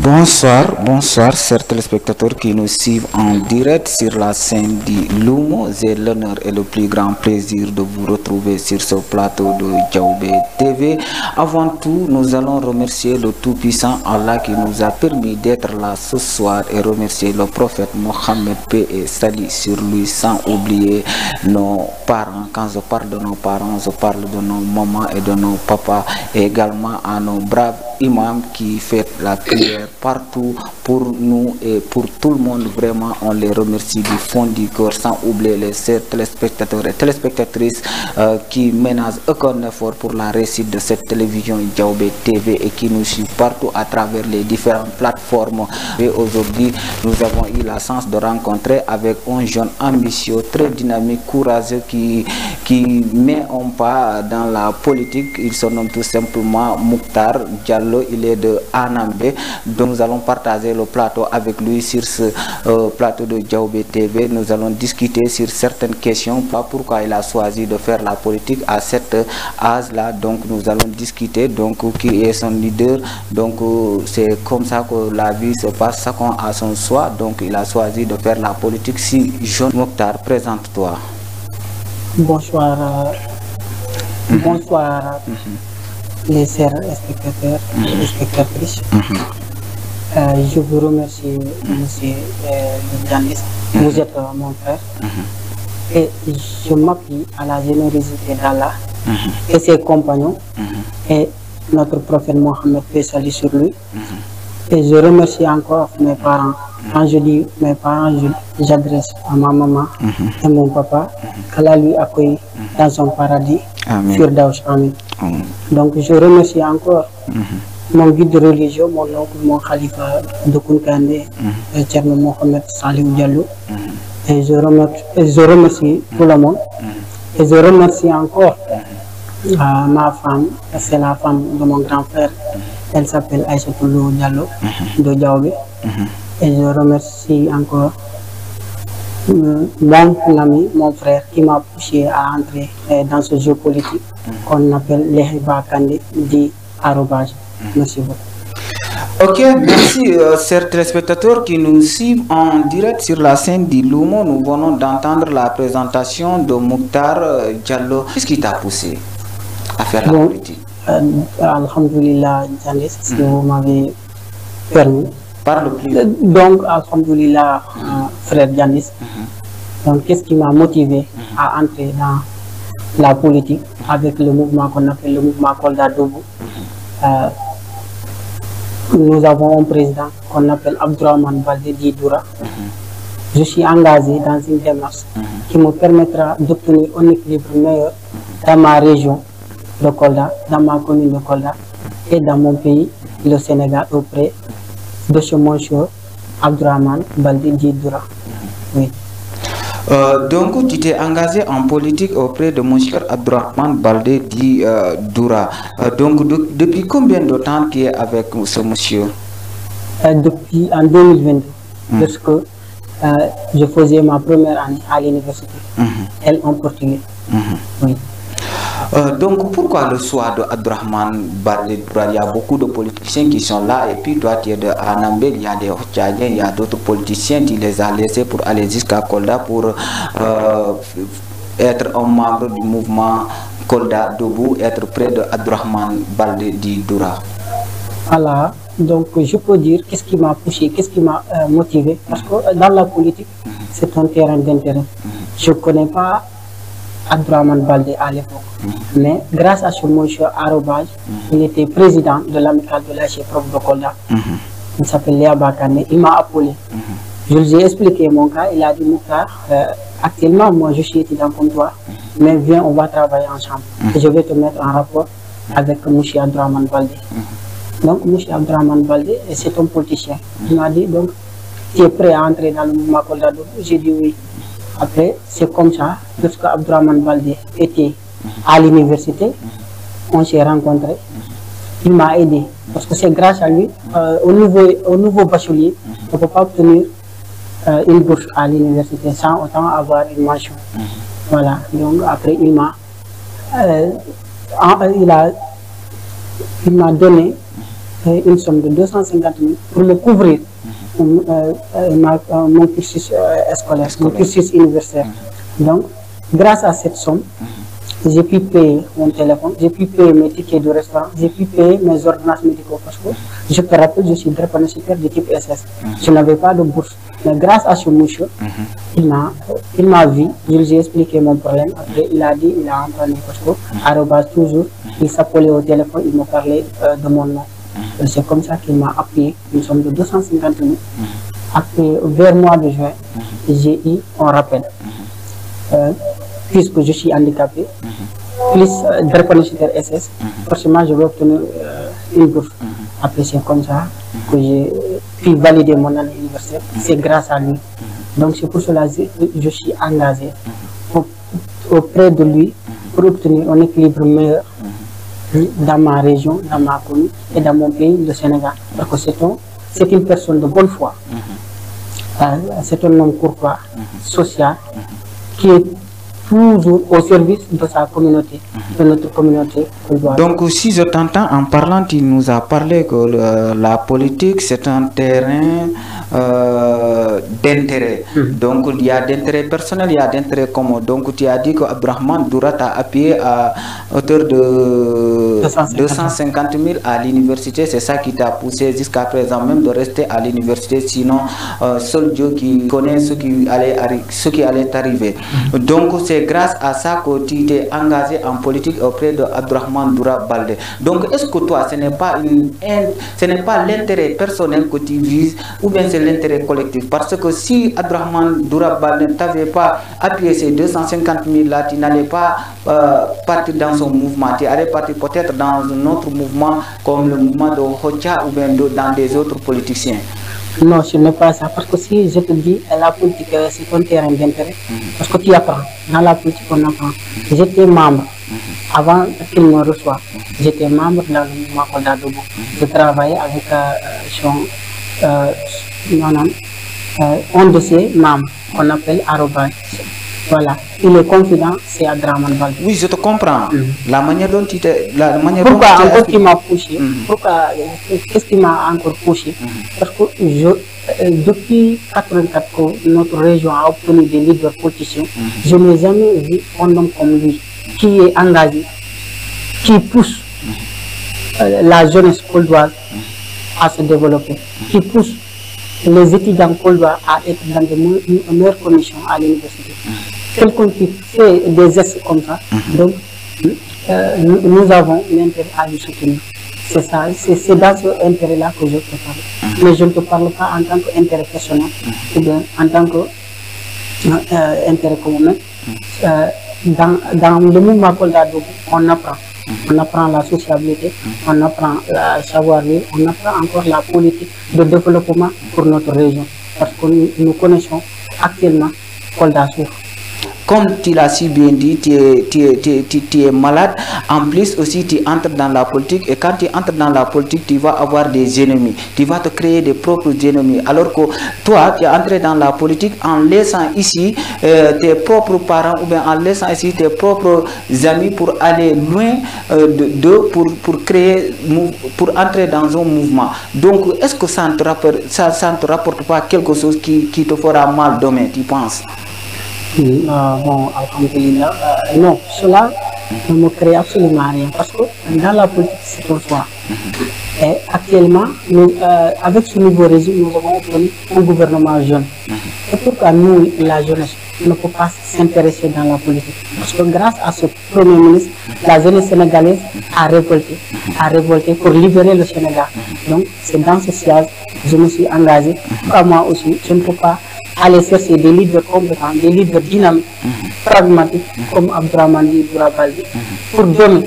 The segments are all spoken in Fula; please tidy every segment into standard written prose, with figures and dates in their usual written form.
Bonsoir, chers téléspectateurs qui nous suivent en direct sur la scène du Lumo. J'ai l'honneur et le plus grand plaisir de vous retrouver sur ce plateau de Diaoubé TV. Avant tout, nous allons remercier le Tout-Puissant Allah qui nous a permis d'être là ce soir et remercier le prophète Mohammed, paix et salut sur lui, sans oublier nos parents. Quand je parle de nos parents, je parle de nos mamans et de nos papas, et également à nos braves imams qui fait la prière partout pour nous et pour tout le monde. Vraiment, on les remercie du fond du cœur, sans oublier les téléspectateurs et téléspectatrices qui ménagent aucun effort pour la réussite de cette télévision Diaoubé TV et qui nous suivent partout à travers les différentes plateformes. Et aujourd'hui, nous avons eu la chance de rencontrer avec un jeune ambitieux, très dynamique, courageux, qui met un pas dans la politique. Il se nomme tout simplement Mouktar Diallo. Il est de Anambé. Donc nous allons partager le plateau avec lui sur ce plateau de Diaoubé TV. Nous allons discuter sur certaines questions, pourquoi il a choisi de faire la politique à cet âge-là. Donc nous allons discuter donc qui est son leader. Donc c'est comme ça que la vie se passe, chacun a son choix. Donc il a choisi de faire la politique. Si jeune Mouktar, présente-toi. Bonsoir. Bonsoir. Les chers spectateurs et spectatrices. Je vous remercie, monsieur Janis. Vous êtes mon frère. Et je m'appuie à la générosité d'Allah et ses compagnons et notre prophète Mohammed, paix et salut sur lui. Et je remercie encore mes parents. Quand je dis mes parents, j'adresse à ma maman et mon papa, qu'Allah lui accueille dans son paradis. Sur Daouch, amin. Donc je remercie encore mon guide religieux, mon oncle, mon khalifa de Koukandé, Tcherno Mohamed Salih Diallo. Et je remercie tout le monde. Et je remercie encore ma femme, c'est la femme de mon grand frère. Elle s'appelle Aïssatou Diallo de Diaoubé. Et je remercie encore mon ami, mon frère qui m'a poussé à entrer dans ce jeu politique qu'on appelle l'Ehiba Kandé dit arrobage. Merci beaucoup. Ok, merci chers téléspectateurs qui nous suivent en direct sur la scène du Lumo. Nous venons d'entendre la présentation de Mouktar Diallo. Qu'est-ce qui t'a poussé à faire la politique? Alhamdulillah, Janis, si vous m'avez permis. Parle plus. Donc, alhamdulillah, frère Janis. Donc, qu'est-ce qui m'a motivé à entrer dans la politique avec le mouvement qu'on appelle le mouvement Kolda Debout? Nous avons un président qu'on appelle Abdourahmane Baldé Djidoura. Je suis engagé dans une démarche qui me permettra d'obtenir un équilibre meilleur dans ma région de Kolda, dans ma commune de Kolda et dans mon pays, le Sénégal, auprès de ce monsieur Abdourahmane Baldé Djidoura. Oui. Donc tu t'es engagé en politique auprès de M. Abdourahmane Baldé Djidoura. Donc depuis combien de temps tu es avec ce monsieur? Depuis en 2022, parce que je faisais ma première année à l'université, elle en portugais. Oui. Donc pourquoi le choix de Abdourahmane Baldé Djidoura? Il y a beaucoup de politiciens qui sont là et puis toi tu es de Anambé, il y a des Hotchadiens, il y a d'autres politiciens, tu les as laissés pour aller jusqu'à Kolda pour être un membre du mouvement Kolda Debout, être près de Abdourahmane Baldé Djidoura. Voilà, donc je peux dire qu'est-ce qui m'a poussé, qu'est-ce qui m'a motivé, parce que dans la politique c'est un terrain d'intérêt. Je ne connais pas Abdourahmane Baldé à l'époque. Mais grâce à ce monsieur arrobage, il était président de l'amicale de l'AG Prof de Kolda. Il s'appelle Léa Bakane. Il m'a appelé. Je lui ai expliqué mon cas. Il a dit Mouktar, actuellement moi je suis étudiant comme toi, mais viens, on va travailler ensemble. Et je vais te mettre en rapport avec monsieur Abdourahmane Baldé. Donc monsieur Abdourahmane Baldé, c'est un politicien. Il m'a dit donc, tu es prêt à entrer dans le mouvement Kolda? J'ai dit oui. Après, c'est comme ça, lorsque Abdourahmane Baldé était à l'université, on s'est rencontrés. Il m'a aidé, parce que c'est grâce à lui, au nouveau bachelier, on ne peut pas obtenir une bourse à l'université sans autant avoir une mention. Voilà, donc après, il m'a donné une somme de 250 000 pour me couvrir mon cursus scolaire, mon cursus universitaire. Donc, grâce à cette somme, j'ai pu payer mon téléphone, j'ai pu payer mes tickets de restaurant, j'ai pu payer mes ordonnances médicaux parce que je te rappelle, je suis drépanocytaire de type SS. Je n'avais pas de bourse. Mais grâce à ce monsieur, il m'a vu, je lui ai expliqué mon problème. Après, il a dit, il a entendu parce que, toujours, il s'appelait au téléphone, il me parlait de mon nom. C'est comme ça qu'il m'a appuyé une somme de 250 000. Après, vers le mois de juin, j'ai eu un rappel. Puisque je suis handicapé, plus drépanocytaire SS, forcément je vais obtenir une bourse. Après, c'est comme ça que j'ai pu valider mon année universitaire. C'est grâce à lui. Donc, c'est pour cela que je suis engagé auprès de lui pour obtenir un équilibre meilleur dans ma région, dans ma commune et dans mon pays, le Sénégal. Parce que c'est une personne de bonne foi. C'est un homme courtois, social, qui est toujours au service de sa communauté, de notre communauté. Donc, si je t'entends en parlant, tu nous as parlé que la politique, c'est un terrain d'intérêt. Donc, il y a d'intérêt personnel, il y a d'intérêt commun. Donc, tu as dit que Abdrahmane Doura t'a appuyé à hauteur de 250 000 à l'université. C'est ça qui t'a poussé jusqu'à présent même de rester à l'université. Sinon, seul Dieu qui connaît ce qui allait t'arriver. Donc, c'est grâce à ça que tu t'es engagé en politique auprès de Abdrahmane Doura Baldé. Donc, est-ce que toi, ce n'est pas l'intérêt personnel que tu vises ou bien c'est l'intérêt collectif? Parce que si Abdrahmane Doura Baldé ne t'avait pas appuyé ces 250 000 là, tu n'allais pas partir dans son mouvement. Tu allais partir peut-être dans un autre mouvement comme le mouvement de Hocha ou bien dans des autres politiciens. Non, ce n'est pas ça. Parce que si je te dis, la politique, c'est un terrain d'intérêt. Parce que tu apprends. Dans la politique, on apprend. J'étais membre. Avant qu'il me reçoive, j'étais membre dans le mouvement Kolda Dobo. Je travaillais avec un de ses membres qu'on appelle Arobase. Voilà. Il est confident, c'est Abdrahmane Baldé. Oui, je te comprends. La manière dont tu t'es... Pourquoi encore qui m'a poussé? Qu'est-ce qui m'a encore poussé? Parce que depuis 1984 que notre région a obtenu des leaders politiciens, je n'ai jamais vu un homme comme lui, qui est engagé, qui pousse la jeunesse coldoise à se développer, qui pousse les étudiants coldois à être dans de meilleures conditions à l'université. Quelqu'un qui fait des gestes comme ça, donc nous avons l'intérêt à lui soutenir. C'est ça, c'est dans ce intérêt-là que je te parle. Mais je ne te parle pas en tant qu'intérêt personnel, ou bien en tant qu'intérêt commun. Dans le mouvement Kolda Dobo, on apprend. On apprend la sociabilité, on apprend à savoir-vivre, on apprend encore la politique de développement pour notre région. Parce que nous connaissons actuellement Kolda souffre. Comme tu l'as si bien dit, tu es malade. En plus aussi, tu entres dans la politique. Et quand tu entres dans la politique, tu vas avoir des ennemis. Tu vas te créer des propres ennemis. Alors que toi, tu es entré dans la politique en laissant ici tes propres parents ou bien en laissant ici tes propres amis pour aller loin pour entrer dans un mouvement. Donc, est-ce que ça ne te rapporte pas quelque chose qui te fera mal demain, tu penses? Bon, alhamdulillah, non, cela ne me crée absolument rien parce que dans la politique, c'est un choix. Et actuellement, avec ce nouveau régime, nous avons obtenu un gouvernement jeune. Et pourquoi nous, la jeunesse, ne peut pas s'intéresser dans la politique? Parce que grâce à ce Premier ministre, la jeunesse sénégalaise a révolté pour libérer le Sénégal. Donc, c'est dans ce sillage que je me suis engagé. Moi aussi, je ne peux pas aller chercher des leaders compétents, des leaders dynamiques, pragmatiques, comme Abdrahmane Doura Baldé, pour donner,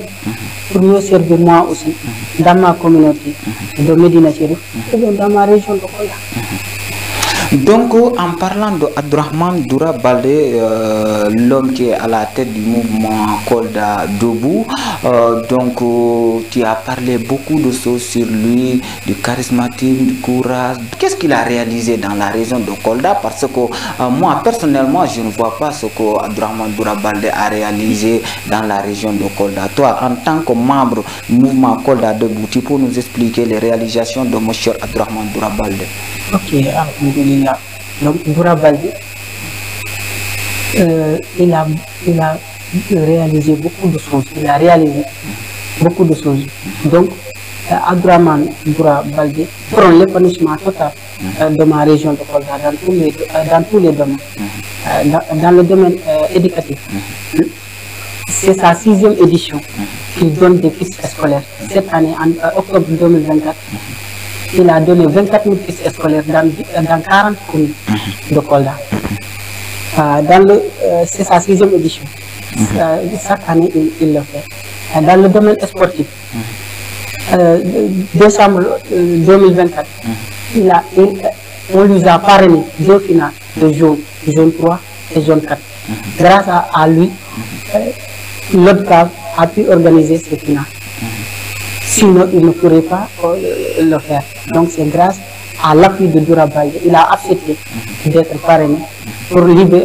pour mieux servir moi aussi, dans ma communauté de Médina Chérif, ou bien dans ma région de Kolda. Donc, en parlant de Abdourahmane Doura Baldé, l'homme qui est à la tête du mouvement Kolda Debout, tu as parlé beaucoup de choses sur lui, du charismatisme, du courage. Qu'est-ce qu'il a réalisé dans la région de Kolda? Parce que moi, personnellement, je ne vois pas ce que Abdourahmane Doura Baldé a réalisé dans la région de Kolda. Toi, en tant que membre du mouvement Kolda Debout, tu peux nous expliquer les réalisations de M. Abdourahmane Doura Baldé? Ok, alhamdoulilah. Donc, Doura Baldé, il a réalisé beaucoup de choses. Il a réalisé beaucoup de choses. Donc, Abdourahmane Doura Baldé prend l'épanouissement total de ma région de Kolda dans tous les domaines. Dans le domaine éducatif, c'est sa 6e édition qu'il donne des kits scolaires. Cette année, en octobre 2024, il a donné 24 000 kits scolaires dans 40 communes de Kolda. C'est sa 6e édition. Chaque année, il le fait. Dans le domaine sportif, décembre 2024, on lui a parrainé 2 finales de jaune 3 et jaune 4. Grâce à lui, l'ODCAV a pu organiser ces finales. Sinon, il ne pourrait pas le faire. Donc, c'est grâce à l'appui de Doura Baldé. Il a accepté d'être parrainé pour libérer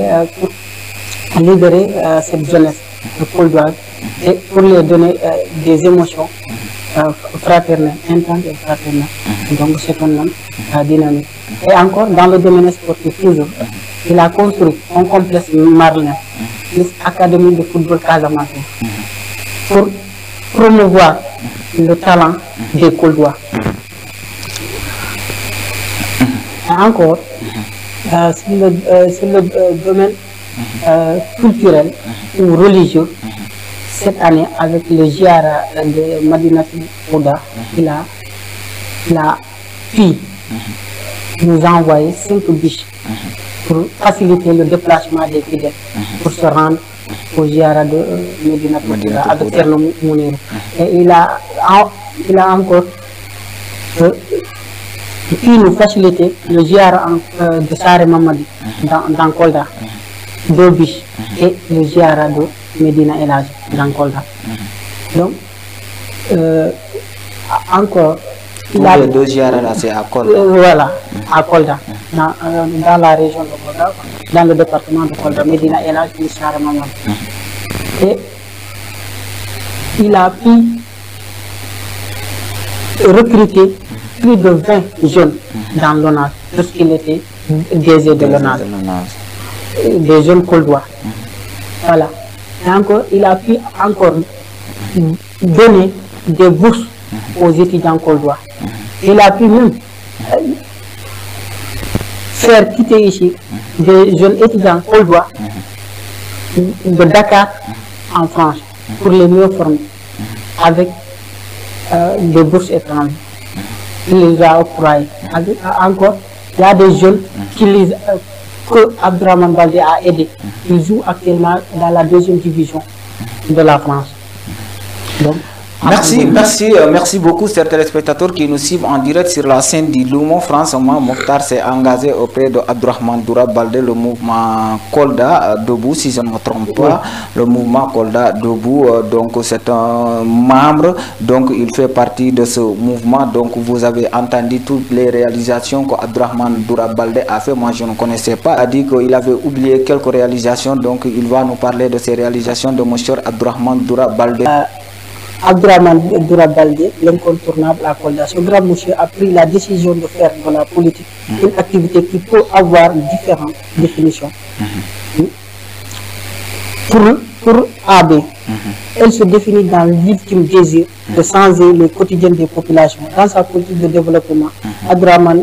cette jeunesse de Koldoise et pour lui donner des émotions fraternelles, intenses et fraternelles. Donc, c'est un homme dynamique. Et encore, dans le domaine sportif, toujours, il a construit un complexe Marlin, l'Académie de football Casamance, pour promouvoir le talent des Koldois. Encore, sur le domaine culturel ou religieux, cette année, avec le Jiara de Madinati Ouda, il a pu nous envoyer 5 biches pour faciliter le déplacement des fidèles, pour se rendre au Jiara de Madinati Ouda avec Terno Mounirou. Et il a encore pu nous faciliter le Jiara de Sare Mamadi dans Kolda, 2 biches, et le Jiara de Medina Elage dans Kolda. Donc, encore, il a... Les 2 Jiara là, c'est à Kolda. Voilà, à Kolda, dans la région de Kolda, dans le département de Kolda, Medina Elage et Sare Mamadi. Et il a pu recruter plus de 20 jeunes dans l'ONAS, lorsqu'il était DG de l'ONAS, des jeunes Koldois. Voilà. Et encore, il a pu encore donner des bourses aux étudiants Koldois. Il a pu même faire quitter ici des jeunes étudiants Koldois de Dakar en France pour les mieux former avec des bourses étrangères. Il les a octroyés. Encore, il y a des jeunes que Abdourahmane Baldé a aidés. Ils jouent actuellement dans la 2e division de la France. Donc, Merci beaucoup, chers téléspectateurs qui nous suivent en direct sur la scène du Loumon France. Moi, Mokhtar s'est engagé auprès de Abdourahmane Doura Baldé, le mouvement Kolda Debout, si je ne me trompe pas, le mouvement Kolda Debout. Donc, c'est un membre, donc il fait partie de ce mouvement. Donc, vous avez entendu toutes les réalisations que Abdourahmane Doura Baldé a fait. Moi, je ne connaissais pas. Il a dit qu'il avait oublié quelques réalisations, donc il va nous parler de ces réalisations de M. Abdourahmane Doura Baldé. Abdourahmane Doura Baldé, l'incontournable à Kolda. Ce grand monsieur a pris la décision de faire de la politique une activité qui peut avoir différentes définitions. Pour AB, elle se définit dans l'ultime désir de changer le quotidien des populations. Dans sa politique de développement, Abdourahmane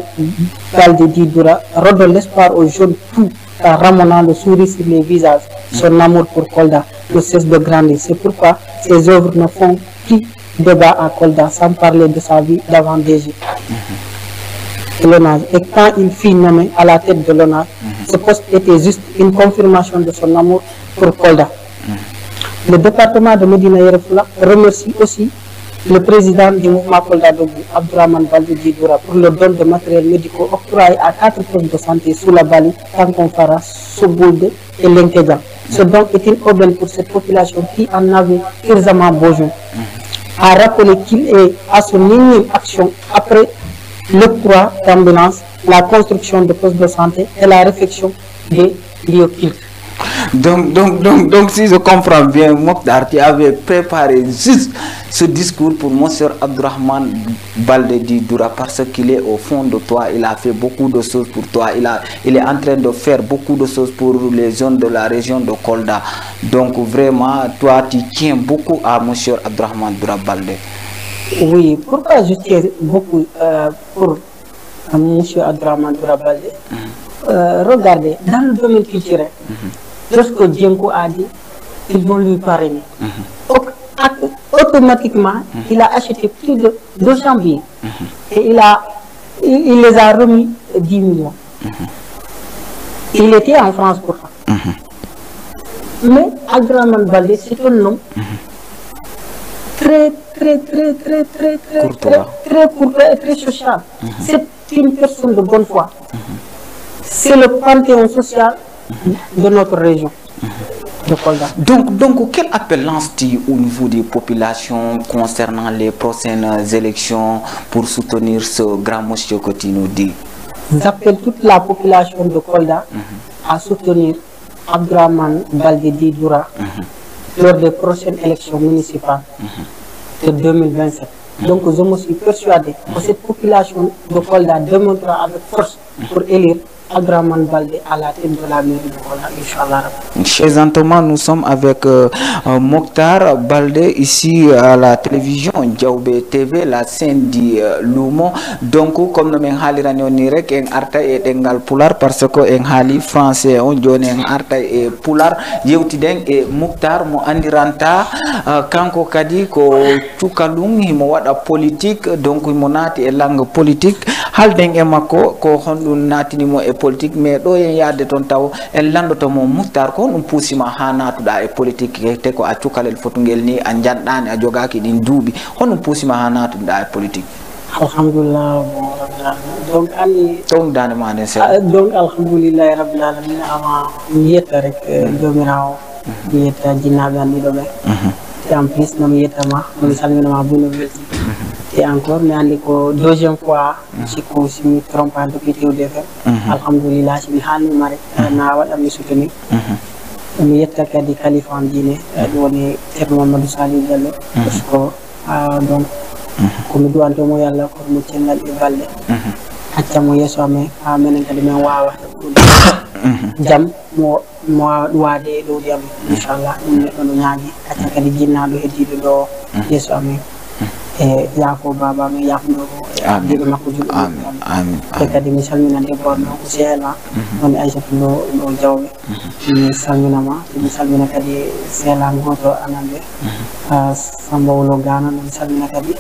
Baldé dit Doura redonne l'espoir aux jeunes tout en ramenant le sourire sur les visages. Son amour pour Kolda ne cesse de grandir. C'est pourquoi ses œuvres ne font plus débat à Kolda, sans parler de sa vie d'avant DG. Et quand il fut nommé à la tête de l'ONAS, ce poste était juste une confirmation de son amour pour Kolda. Le département de Medina Yoro Foulah remercie aussi le président du mouvement Kolda Debout, Abdourahmane Baldé Djidoura, pour le don de matériel médicaux octroyé à 4 postes de santé sous la Bali, Tankonfara, Soboulde et Lenkedia. Ce don est une aubaine pour cette population qui en avait urgemment besoin. A rappelé qu'il est à son énième action après l'octroi d'ambulance, la construction de postes de santé et la réfection des lieux-cultes. Donc, si je comprends bien, Mokhtar, tu avais préparé juste ce discours pour Monsieur Abdourahmane Baldé Djidoura parce qu'il est au fond de toi, il a fait beaucoup de choses pour toi, il est en train de faire beaucoup de choses pour les jeunes de la région de Kolda. Donc vraiment, toi, tu tiens beaucoup à Monsieur Abdourahmane Baldé. Oui, pourquoi je tiens beaucoup pour Monsieur Abdourahmane Baldé? Regardez, dans le domaine culturel, lorsque Djenko a dit qu'ils vont lui parrainer, automatiquement, il a acheté plus de 200 billets et il les a remis 10 millions. Il était en France pourtant. Mais Abdourahmane Baldé, c'est un homme très courtois et très social. C'est une personne de bonne foi. C'est le panthéon social de notre région de Kolda. Donc quel appel lance-t-il au niveau des populations concernant les prochaines élections pour soutenir ce grand monsieur que tu nous dis? J'appelle toute la population de Kolda à soutenir Abdourahmane Baldé Djidoura lors des prochaines élections municipales de 2027. Donc je me suis persuadé que cette population de Kolda démontrera avec force pour élire Abdourahmane Baldé à la tête de la mairie de Kolda, Inch'Allah. Présentement, nous sommes avec Mokhtar Baldé ici à la télévision Diaoubé TV, la scène du Lumo. Donc, comme nous avons dit, en arta et engal pular parce que en hali français on donne en arta et pular. Yeutiden et Mokhtar mo andiranta kanko kadi ko tukalung himo wada politique donc himo nati e langue politique halden e makko ko hondu natini mo e politique mais do yen yaade ton taw en landoto mo Mokhtar ko dum pusima ha natuda e politique te ko a cukalel fotungel ni a jandani a jogaki din duubi hono pusima ha natuda e politique. Alhamdulillah donc ani donc dane manen se donc alhamdulillah rabbil alamin ama yetta rek jomirawo yetta jinnabe andi do be et en plus nam yetta ma mi salminama bunu welti et encore mi andi ko deuxième fois sikko si mi trompe pas depuis TODF alhamdulillah si mi halni mare na wada mi soutenir mi yetta kadi khalifa andine woni Ceerno Mamadou Salih Diallo parce que donc ko mi duwanto mo yalla ko mo cellal e balde accamo yeso amen amen kadi men wawa jam mo waade do diam inshallah ni no nyaagi acca kadi jinnaado heddido do yeso amen e yaafo baba mi yaafno dibe makko judo amin kadi mi salminande borno ko sela on Aissatou no Diawbe mi salminama mi salmina kadi sela goto anande Samba Wolo Gana mi salmina kadi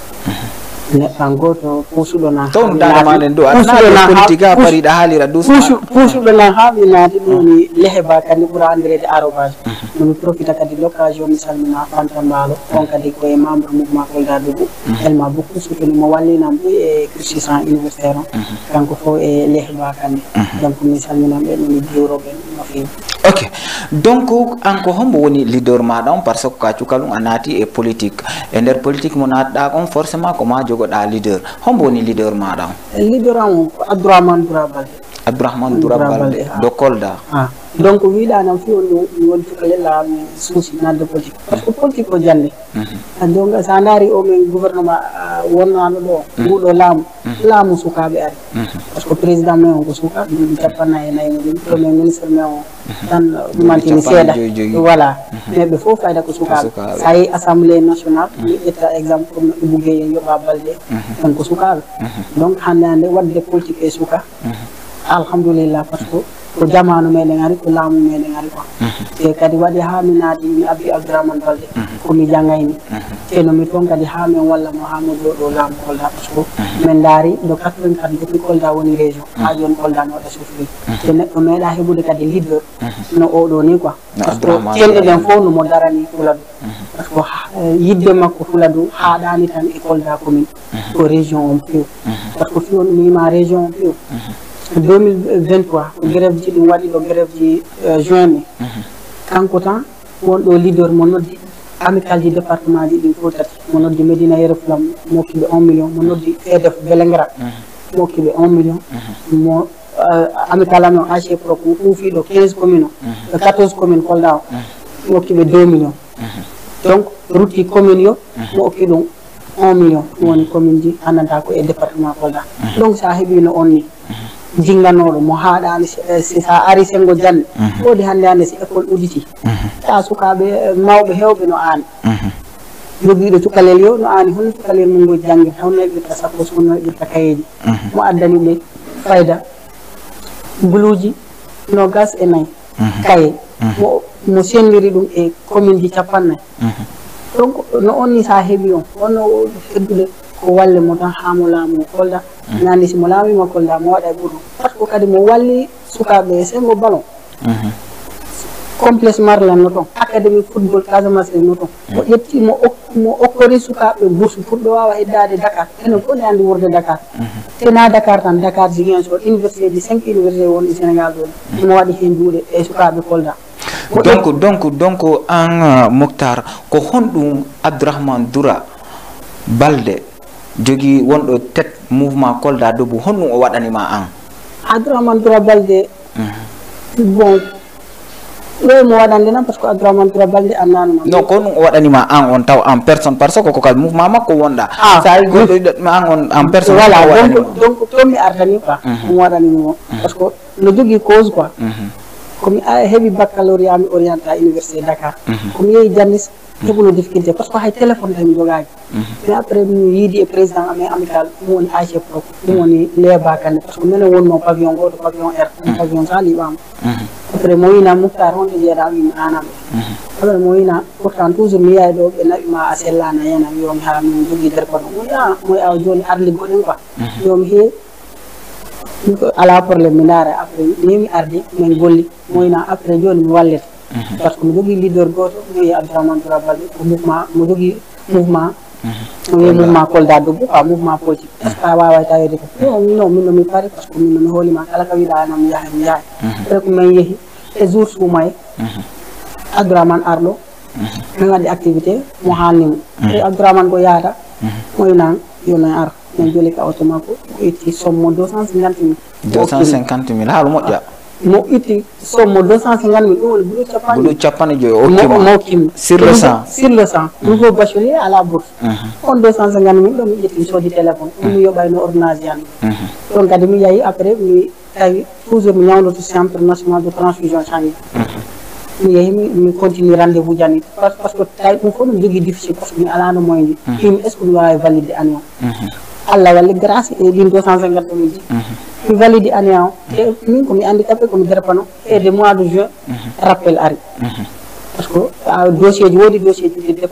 neɗɗan goto pusuɗo na ton damanen do ana politique a pari da halira dus pusuɗo na haaɓi naati ɗum ni lehe ba kadi ɓura andirede arobage mi profita kadi l'occasion mi salmina Fanta Mbalo on kadi koye membre mouvement Kolda Debout tellement beaucoup soutenu mo wallinam ɓuy e cursus universitaire o kanko fo e lehe ba kandi donc mi salminam ɓe nomi juuroɓe no fewi. Ok, donc anko hombo woni leader madam parce que ka cukalum anati e politique e nder politique mo natɗa on forcément ko ma jogoɗa leader hombo woni leader madam leader am Abdourahmane Baldé Abdourahmane Baldé de Kolda donc wiɗanam fi on woni cukalella mi suusi nadde politique parce que politique ko jande donc sa daari o men gouvernement wonnaɗo ɗo nguɗo laamu sukaɓe ari parce que président men on ko suka ɗum 49 ɗum premier ministre men o tan ɗumantini seeɗa voilà mais ɓe fof fayda ko sukaɓe sa yi assemblée nationale mi ƴetta exemple comme Ibou Gueye Yoɓa Baldé on ko sukaɓe donc hande wadde politique e suka alhamdulillah parce que ko jamanu meɗen ari ko laamu meɗen ari quoi te kadi waɗi ha mi naati mi abbi Abdourahmane Baldé komi jangayni te nomi toon kadi ha min walla mo ha mo ɗo laamu Kolda par ce que min daari de 84 depuis Kolda woni région ha joni Kolda no waɗa sufri te neɗɗo meeɗa heɓude kadi leader no oɗo ni quoi par ce que cenɗe ɗen fof nomo darani Fuladu par ce que yidde makko Fuladu haɗani tan e Kolda commune ko région on piw par ce que fi on mima région on piw 2023 ko grève ji ɗum waɗi ɗo grève ji juin ni kanko tan wonɗo leader mo noddi amical ji département ji ɗin fof tati mo noddi Médina Yoro Fula mo hokkiɓe 1 million mo noddi FEDEF Vélingara mo hokkiɓe 1 million mo amical amen AG Pro ko ɓuufiɗo 15 commune o 14 commune Kolda o mo hokkiɓe 2 million donc rutti commune yo mo hokki ɗum 1 million ɗum woni commune ji andanta ko e département Kolda donc sa heeɓino on ni jinganoɗo mo haɗani sa ari sengo jande woodi hande si école udditi ta sukaɓe mawɓe hewɓe no an jogiiɗo cukalel yo no ani holno cukalel mum ngo jangge hawno ƴetta sappo so hono ƴetta kayeji mo addani ɓe fayda buluuji no gas e nayyi kaye mo sendiri ɗum e commune ji 50 donc no on ni sa heeɓi on wonno heddude ko walle mo tan ha mo laamu Kolda nandi simo laamima Kolda mo waɗa e ɓuuro par ce que kadi mo walli sukaɓe sengo ballon complexe Marlan no toon académie football Casamance no toon mo ƴetti mo okkori sukaɓe bourse pour ɓe wawa heddade Dakar enen fof ne andi wurde Dakar tena Dakar tan Dakar Ziguinchor université ji 5 université woni Sénégal ɗo mo waɗi hen juuɗe e sukaɓe Kolda donc an Moctar ko honɗum Abdourahmane Doura Baldé jogui wonɗo tête mouvement Kolda Debout honɗum o waɗanima an Abdourahmane Doura Baldé bon ɗo mo waɗande nan par ce que Abdourahmane Doura Baldé annanuma non ko honɗum o waɗanima an on taw en personne par ce que ko kadi mouvement makko wonɗa sa yi goɗɗo yiɗatma an on en personne voilà donc toon mi ardani quoi mo waɗanimo par ce que no jogui cause quoi komi heeɓi baccalauréat mi orienté à université Dakar komi yeehi Jannis heɓuno difficulté par ce que hay téléphone tan mi jogaki mais après mi yiidi e président amen amical ɗum woni AG Pro ɗum woni Léba Kane par ce que minen wonno pavillon goto pavillon R pavillon sa liɓama après mo wina Mouhtar honto jeeɗa wimi anam après mo wina pourtant toujours mi yaay ɗo ɓe naɓima a sellana hena yomi ha min jogui derkono moy aw joni arli goɗen quoi yomi he ala probléme mi daara après ni mi ardi min golli mo wina après joni mi wallete par ce que mi jogui leader goto mi wi Abdourahmane Doura Baldé ko mouvement mo jogui mouvement mouvement Kolda Debout quoi mouvement politique est ce que a wawa tawede ko non min nomi pari par ce que min nomi hoolima kala ka wiɗa mi yaha mi yahay après ko min yeehi e jour suumaye Abdourahmane arɗo min waɗi activité mo hannimo e Abdourahmane ko yahata mo winan yono ar min joli ka auto makko o itti somme 250 000 haalu moƴƴa mo itti somme 250 000 ɗum woni ɓuɗo capanɗe joyi o kim sur le 100 nouveau bachelier à la bourse on 250 000 ɗo mi ƴetti mi soodi téléphone ɗum mi yoɓayno ordonnance yan ɗon kadi mi yahi après mi tawi toujours mi ñawdoto centre national de transfusion sanguine mi yeehi mi continue rendez-vous jani par ce que tawi ɗum fof ɗum jogui difficile par ce que mi alano moyen ji imi est ce que mi wawi valide année o Allah walli grâce e ɗin 250 000 ji mi valide année o e min komi handicapé komi derpano e de mois de juin rappel ari par ce que dossier ji woodi dossier ji ɗi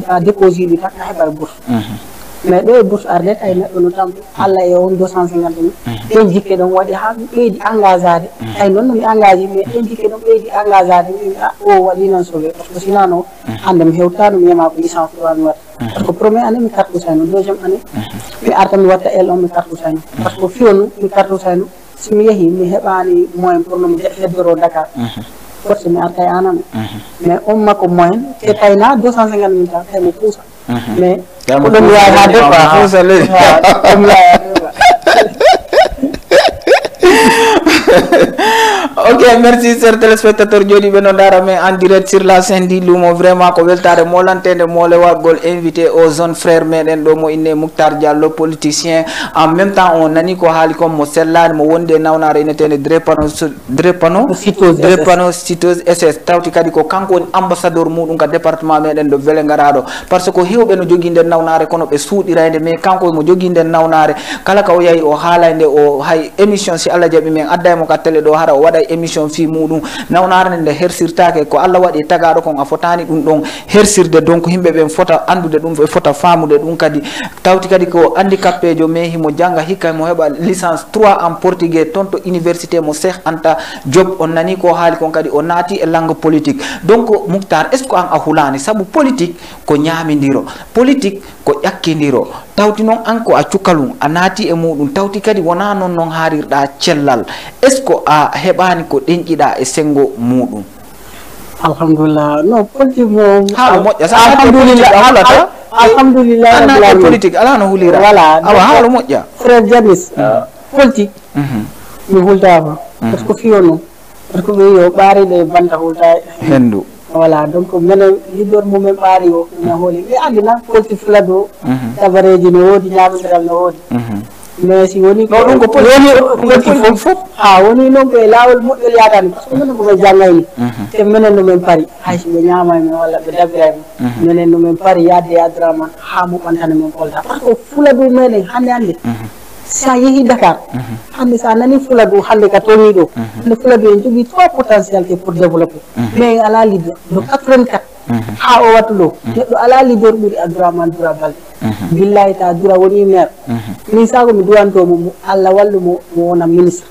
a déposé ɗi tan a heɓat bourse mais ɗo e bourse arde tawi neɗɗo no tampi Allah e on 250 000 ɗen jikke ɗon waɗi ha mi ɓeydi engagé ade tawi noon nomi engagé mais ɗen jikke ɗon ɓeydi engagé ade mi o waɗi nan sauvé par ce que sinano hande mi hewtano mi yiyama ko licence ɗo mi watta par ce que première année mi kartusayno deuxième année mi arta mi watta L1 mi kartusayno par ce que fiyonu mi kartusayno somi yeehi mi heɓani moyen pour nomi heddoro Dakar force mi arta e aname mais on makko moyen te tawina 250 000 tan tawi mo puusa mais ko ɗum yayade quoi Ok, merci chers téléspectateurs joni ɓe no dara mais en direct sur la scène di lumo vraiment ko weltare molantede molewagol invité aux zones frères meɗen ɗo mo inne Moukhtar Diallo politicien en même temps on nani ko haali comme mo sellani mo wonde nawnare inetede drépano citeuse SS tawti kadi ko kanko woni ambassadeur muɗum ka département meɗen ɗo Vélingara ngaraɗo par ce que hewɓe no jogui nden nawnare kono ɓe suuɗirayde mais kanko mo jogui nden nawnare kala ka o yahi o haalayde o hay émission si Allah jaaɓi men addaymo ka télé ɗo hara o waɗa émission fi muɗum nawnare nde hersirtake ko Allah waɗi tagaɗo kon a fotani ɗum ɗon hersirde donc yimɓe ɓe fota andude ɗum ɓe fota famude ɗum kadi tawti kadi ko handicapé jo mais himo janga hikka mo heɓa licence 3 en portugais toon to université mo Cheikh Anta Diop on nani ko haali kon kadi o naati e langue politique donc Moukhtar est ce que an a hulani saabu politique ko ñamidiro politique ko ƴakkidiro tawti noon an ko a cukalum a naati e muɗum tawti kadi wona noon haarirɗa cellal est ce que a heɓani ko ɗenƴiɗa e sengo muɗum? Alhamdulillah no politique mo haala moƴƴa sa alhamdulillah alhamdulillah annaɗe politique ala no hulira voilà awa haala moƴƴa frère Jamis politique mi hultama par ce que fiyo noon par ce que ɓe yo ɓaariɗe banta hulta hendu voilà donc minen leader mumen ɓaari o min hooli ɓe andi na politique fulade o tabareji no woodi ñamodiral no woodi mais si woni no ɗum ko politique fof ha woni noon ɓe laawol moƴƴol yatani par ce que minen komin janggayni te minen no min pari hayso ɓe ñamay min walla ɓe dabbiray min minen no min pari yadde yadiraman ha moɓantana min kolta par ce que fuladu meɗen hande sa yeehi Dakar hande sa nani fuladu hande ka toñi ɗo hande fuladu en jogui 3 potentialité pour développer mais ala leader no 84 ha o wattu ɗo neɗɗo ala leader ɓuuri Abdourahmane Doura Baldé billahi ta Doura woni maire min sago mi duwantomo mo Allah wallumo mo wona ministre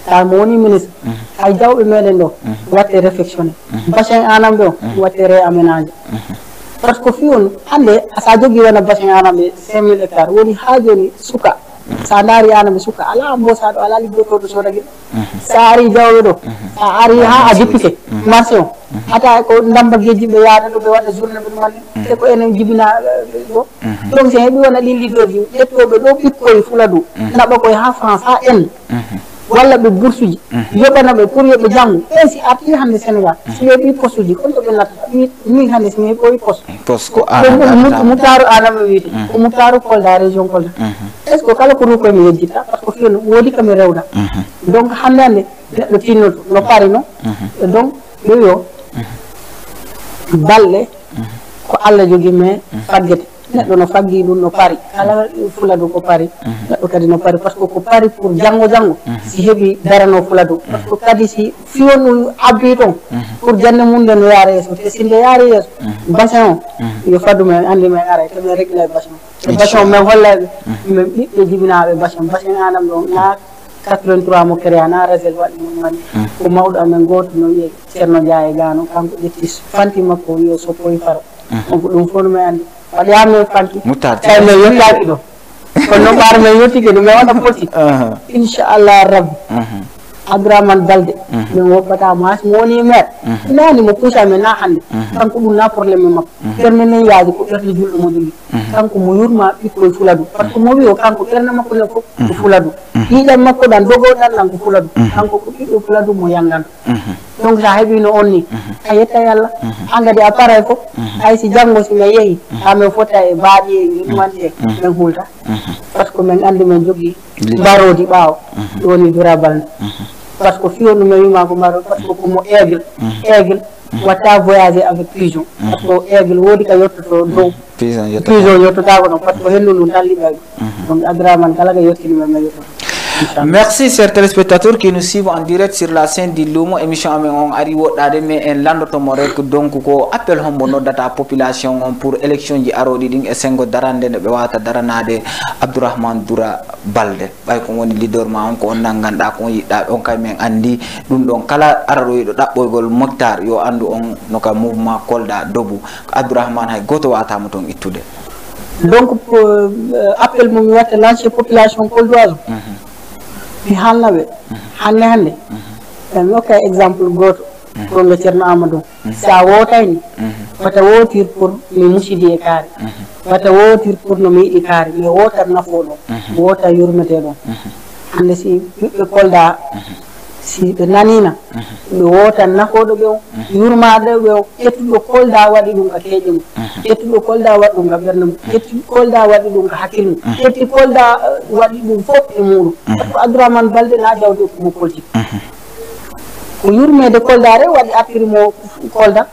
ta mo woni ministre hay jawɓe meɗen ɗo watte réflexionné bassin anam ɗo watte réaménagé par ce que fiyon hande sa jogui wona bassin anam ɓe 5000 hectares woni ha joni suka sa daari anami suka ala mbosaɗo ala liggotoɗo sodagui sa ari jawɓe ɗo sa ari ha a jippike marché o hata ko damba gueji ɓe yaada ɗo ɓe waɗa journée ɓe ɗumanne te ko enen jibina ɗo donc si heeɓi wona ɗin leader ji ƴettoɓe ɗo ɓikkoye Fuladu naɓa koye ha France ha Inde walla ɓe bourse uji yoɓana ɓe pour yoɓe janggo ɓen si arti hande Sénégal si heeɓi poste uji kon ɗo ɓe nattata min hande somi heeɓoyi poste ko Moutaru Adama wiyete ko Moutaru Kolda région Kolda est ce que kala ko rukoye mi yejjitta par ce que fiyon woodi kami rewda donc hande hande neɗɗo tinnoto no paari no donc ɓe yo balɗe ko Allah jogui mais faggete neɗɗo no faggi ɗum no paari kala Fuladu ko paari neɗɗo kadi no paari par ce que ko paari pour janggo si heeɓi darano Fuladu par ce que kadi si fiyon ɗum abbi toon pour jande mum nde no yaara yeeso te si nde yaari yeeso bassin o yo faddu men andi men ara to men réglé bassin o bassin o men hollaɓe min ɓiɓɓe jibinaɓe bassin anam ɗo na 83 mo créa na rasel waɗi mum mani ko mawɗo amen goto no wiye Ceerno Ndiaye Gano kanko ƴetti fanti makko wiyo soppoyi faro donc ɗum fof no men andi waɗiyami fanti tawi min yettaki ɗo kono noon ɓaara men yettike ɗum min waɗa politique inchallah rabbi Abdourahmane Baldé min woɓɓatamo hay mo woni maire nani mo puusa men na hande kanko ɗum na probléme makko ɓerde nen yaaji ko ɓerde julɗo mo jogui kanko mo yurma ɓikkoye Fuladu par ce que mo wi o kanko ɓerde makko len fof ko Fuladu yiiɗan makko ɗan dogoɗan ɗan ko Fuladu kanko ko ɓiɗɗo Fuladu mo yanganto donc sa heeɓino on ni a yetta Allah an kadi a paray fof hay si janggo si min yeehi ha min fota e baaɗi e ɗumante min hulta par ce que min andi min jogui mbarodi ɓaawo ɗo woni Doura Baldé par ce que fiyon ɗum min wima ko mbarodi par ce que komo aigle watta voyager avec pigeon par ce que aigle woodi ka yettoto dow pigeon yettotako ɗon par ce que hendu ɗum tan liɓaɓe donc Abdourahmane kala ka yettinimen min yettoto. Merci chers téléspectateurs qui nous suivent en direct sur la scène du Lumo émission amen on ari woɗɗade mais en landotomo rek donc ko appel hombo noddata population on pour élection ji aroɗi ɗin e sengo darande nde ɓe wawata daranade Abdourahmane Doura Baldé ɓay ko woni leader ma on ko on nanganɗa ko on yiɗɗa on kay min andi ɗum ɗon kala araɗoyiɗo ɗaɓɓoygol Moukhtar yo andu on no ka mouvement Kolda Dobu Abdourahmane hay goto watama toon ittude donc appel mo mi watta lancé population koldoise mi haalnaɓe hande mi hokka exemple goto pour le Ceerno Amadou sa wotayni wata wotir pour mi musidi e kaari wata wotir pour no mi yiɗi kaari mi wotat nafo ɗon wota yurmete ɗon hande si ɓiɓɓe Kolda si ɓe nanina ɓe wotan nafoɗo ɓe o yurmaɗo ɓe o ƴettuɗo kolda waɗi ɗum ka keeƴe mum ƴettuɗo kolda waɗi ɗum ka ɓernde mum ƴetti kolda waɗi ɗum ka hakkille mum ƴetti kolda waɗi ɗum fof e muɗum par ce que Abdourahmane Baldé na jawdi mo politique ko yurmede kolda re waɗi appiri mo kolda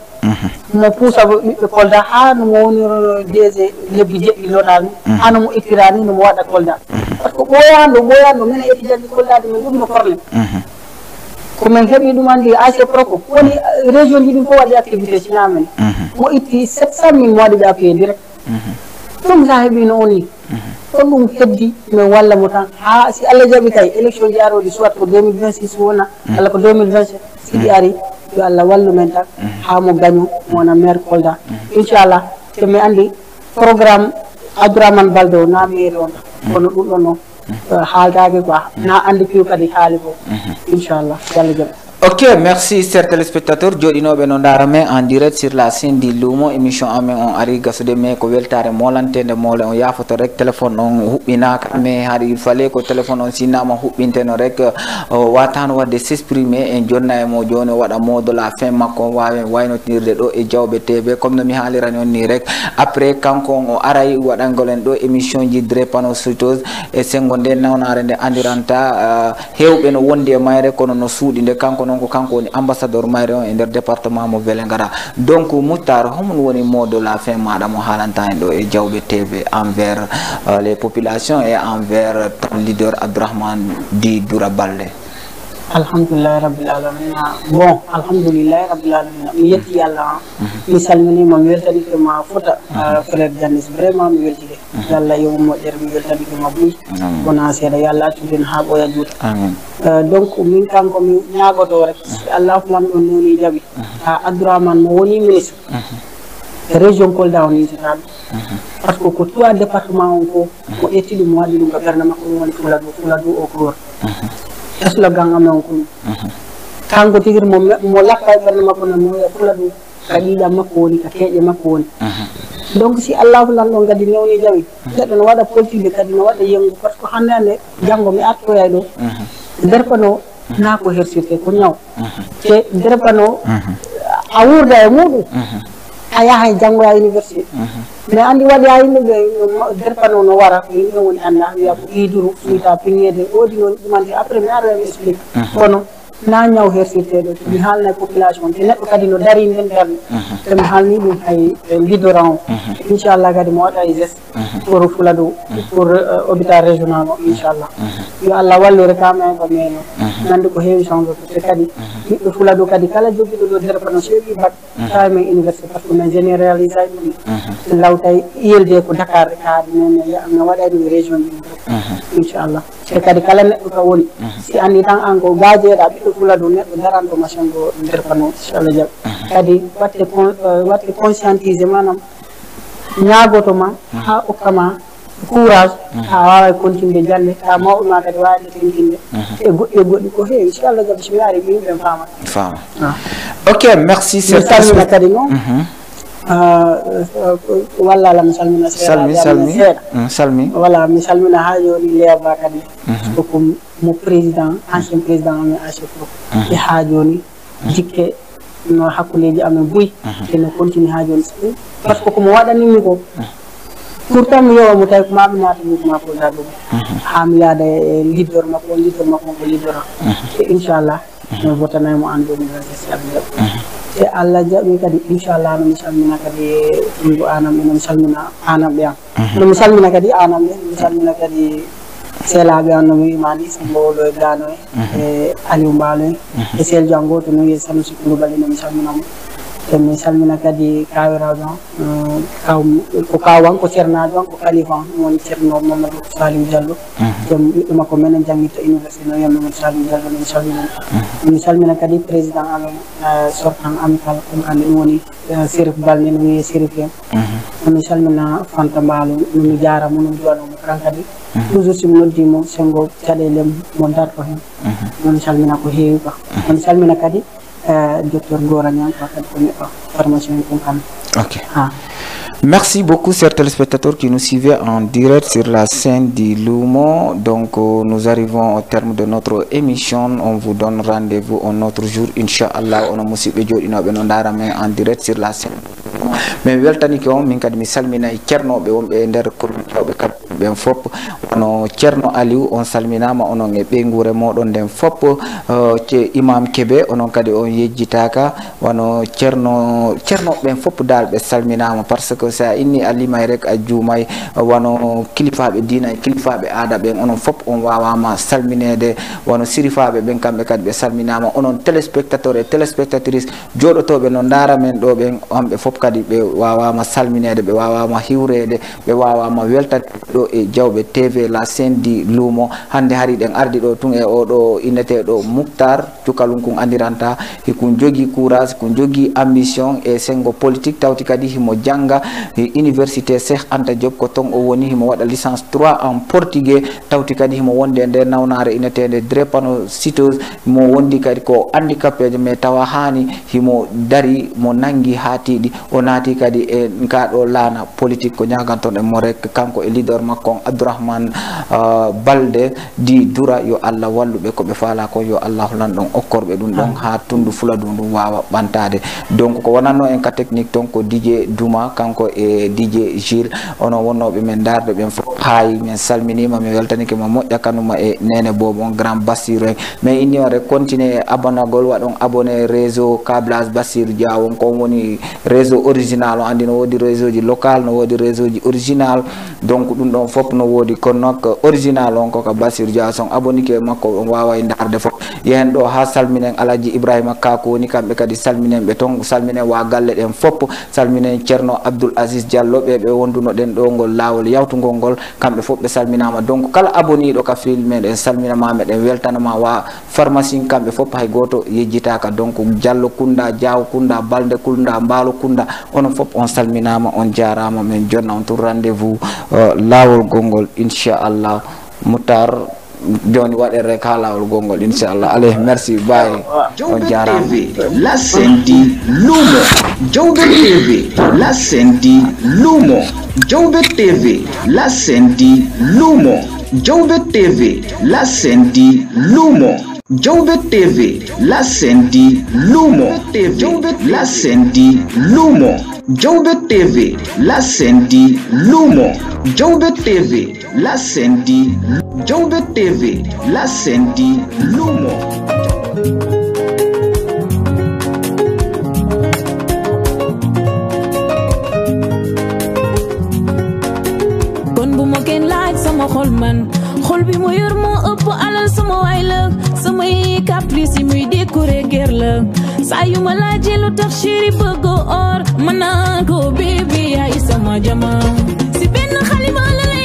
mo puusa ɓiɓɓe kolda ha no mo woniro DG lebbi jeɗɗi lotal ni ha no mo ittira ni nomo waɗa kolda par ce que ɓoyanɗo minen eti jaggi koldade min ɗum no probléme komin heeɓi ɗum andi AC Proco woni région ji ɗin fof waɗi activité cinamen mo itti 700 000 mo waɗi ɓe appuyé direct ɗum sa heeɓi no on ni ɗon ɗum heddi min walla mo tan ha si Allah jaaɓi kay élection ji aroɗi soit ko 2026 wona walla ko 2027 siɗi ari yo Allah wallu men tan ha mo gaño wona maire Kolda inchallah te mi andi programme Abdourahmane Baldé o na mairie on kono ɗum ɗon noon haaldage quoi na andi piw kadi haali ko inchallah yalla jaɓi. Ok, merci chers téléspectateurs. Jodinoɓe no darame en direct sur la scène du Lumo émission amen on ari gasude mais ko weltare molantede mole on yafoto rek téléphone on huɓɓinaka mais haɗa il fallait ko téléphone on sinnama huɓɓinteno rek watano wadde s'exprimer en jonna e mo joni waɗa mot de la fin makko wawi waynotirde ɗo e Diawɓe TV comme no mi haalirani on ni rek après kanko o aray waɗangolen ɗo émission ji drépanocytose e sengo nde nawnare nde andiranta hewɓe no wondi e mayre kono no suuɗi nde kanko noon ko kanko woni ambassadeur mayre on e nder département mo Vélingara. Donc Moutar homon woni mot de la fin maɗa mo haalanta en ɗo e Diawɓe TV envers les populations et envers ton leader Abdourahmane Di Doura Baldé. Alhamdulillah rabbil alamin bon alhamdulillah rabbil alamin mi yetti yalla mi salminima mi weltanima fota frère Janis vraiment mi weltike yalla yo moƴƴere mi weltanima buy wona seeɗa yalla accuɗen ha ɓoya juuta donc min kanko mi ñagoto rek Allah man ɗon noni jaaɓi ha Abdourahmane mo woni ministre région Kolda o nitataɓe par ce que ko 3 département on fof mo ƴetti ɗum waɗi ɗum ko ɓerde makko ɗum woni Fuladu o ko goto slogan amen ko kanko tigir mo lakka e ɓernde makko no mo Fuladu ka ɗiɗam makko woni ka keeƴe makko woni donc si Allah lan ɗon kadi newni jawi neɗɗo no waɗa politique kadi no waɗa yengu par ce que hande hande janggo mi artoya ɗo derpano na ko hersirte ko ñaw te derpano a wurda e muɗum a yaha e janggoya université mais andi waɗi ha yimɓeɓe derpano no wara ko yimɓe woni anda wiya ko iduru wiyta piŋede oɗi noon ɗumante après mi ara mi explique kono na ñaw hersirteɗo mi haalna population te neɗɗo kadi no dari nden darde te mi haalni ɗum hay leaderan o inchallah kadi mo waɗa e geste pour Fuladu pour hôpital régional o inchallah yo Allah wallure kamen ko men o nande ko heewi changé te kadi ɓiɓɓe Fuladu kadi kala joguiɗo ɗo derpano seeɗi bac tawi men université par ce que min généralise ay ɗum lawtay ILD ko Dakar rek haaɗi men mi waɗay ɗum région ji ɗum inchallah te kadi kala neɗɗo ka woni si andi tan an ko gajeɗa ɓiɗɗo Fuladu neɗɗo daranto machin go derpano inchallah jaɓi kadi watte conscientiser manam ñagotoma ha hokkama courage ha wawa continude jande ha mawɓe ma kadi wawi tentinde e goɗɗi ko heewi inchallah jaɓi somi yaari yimɓe fama ok merci mi salmina kadi noon walla ala mi salmina salmi voilà mi salmina ha joni leyaba kadi ko mo président ancien président amen AC Proco e ha joni jikke no hakkuleji amen buy e no continue ha joni par ce que komo waɗanimi ko pourtant mi yowa mo tawi ko maɓe naata mouvement Kolda ɗum ha mi yaada e leader makko ko leader o e inchallah mi votanaymo en 2026 te Allah jaɓi kadi inchallah no mi salmina kadi ɗumgo anam eno mi salmina anam ɓe an no mi salmina kadi anam ɓe mi salmina kadi seelaɓe an no mi wimani Sambowolo e Gano e Aliou Mbalo e sel jango to no wiye Sanusi Coulibaly no mi salminamo te mi salmina kadi kawiraɓe an ko kawan ko ceernajo an ko khalifa an woni ceerno Mamadou Salim Diallo te ɓiɗɗo makko menen jangguirta université no wiya Mamadou Salim Diallo no mi salminamo mi salmina kadi président amen sortant amical ɗum hande ɗum woni Sérif Balde no wiye Sérif en nomi salmina Fanta Mbalo nomi jaramo nomi duwanomo kan kadi toujours somi noddimo sengo caɗele mo darto hen nomi salmina ko heewi quoi nomi salmina kadi docteur Gora Niang kadi ko neɗɗo formation kon kam ok Merci beaucoup, chers téléspectateurs qui nous suivent en direct sur la scène du Lumo. Donc, nous arrivons au terme de notre émission. On vous donne rendez-vous un autre jour. Inch'Allah, on a musibe joɗinoɓe no darame en direct sur la scène. Mais weltani ko min kadi mi salmina ceernoɓe wonɓe nder kormitoɓe kamɓe fop ono ceerno Aliou on salminama onon e ɓeygure moɗon nden fop imam Kebe onon kadi on yejjitaka wono ceernoɓe fop dal ɓe salminama parce que sa inni a limay rek a juumay wono kilifaɓe diina e kilifaɓe aada ɓen onon fop on wawama salminede wono sirifaɓe ɓen kamɓe kadi ɓe salminama onon téléspectateur et téléspectatrice joɗotoɓe no dara men ɗo ɓen hamɓe fop kadi ɓe wawama salminede ɓe wawama hiwrede ɓe wawama weltade ɗo e Diawɓe TV la scène du Lumo hande hari ɗen ardi ɗo tun e oɗo inneteɗo Moukhtar cukalum kun andiranta hikun jogui courage kun jogui ambition e sengo politique tawti kadi himo janga université Cheikh Anta Diop ko ton o woni himo waɗa licence 3 en portugais tawti kadi himo wonde nde nawnare innetede drépanocytose mo wondi kadi ko handicapé mais tawa hani himo dari mo nangi hatiɗi o naati kadi e kaɗo laana politique ko ñaganton e mo rek kanko e leader makko Abdourahmane Balde di Dura yo Allah walluɓe ko ɓe faala ko yo Allah lan ɗon okkorɓe ɗum ɗon ha tundu fuladu ɗum wawa ɓantade donc ko wonanno en ka technique ton ko DJ Duma kanko e DJ Gilles ono wonnoɓe men darde ɓen fof haayi min salminima mi weltanike mo moƴƴa kanuma e nene bobon grand Bassirou en mais inni on rek continue abonnagol waɗon abonné réseau câblage Bassirou Dia won kon woni réseau original o andi no wodi réseau ji local no wodi réseau ji original donc ɗum ɗon fop no wodi kono nok original on koko Bassirou Dia son abonnike makko on wawa e darde fof yehen ɗo ha salminen Alaji Ibrahima Kako woni kamɓe kadi salminen ɓe ton salminen wa galle ɗen fop salminen Ceerno Abdoul Aziz Diallo ɓe wonduno ɗen ɗo ngol lawol yawtugol ngol kamɓe fof ɓe salminama donc kala abonniɗo ka film meɗen salminama meɗen weltanama wa pharmacie kamɓe fof hay goto yejjitaka donc Diallo Kounda Diaw Kounda Balde Kounda Mbalo Kounda onon fof on salminama on jarama min jonna on tour rendez-vous lawol gongol inchallah Moutar joni waɗe rek ha lawol gongol inchallah allez merci bye on jarama la scène du Lumo Diawɓe TV la scène du Lumo Diawɓe TV la scène du Lumo Diawɓe TV la scène du Lumo Diawɓe TV la scène du Lumo Diawɓe la scène du Lumo Diawɓe TV la scène du Lumo Diawɓe TV la scène du Diawɓe TV la scène du Lumo. kon bu ma kenn laaj sama xol man xol bi mu yor moo ëpp alal sama waay la samay caprice yi muy décorer guerre la saa yu ma laajee lu tax chéri bëgg or mën naa ko bébé yaay sama jama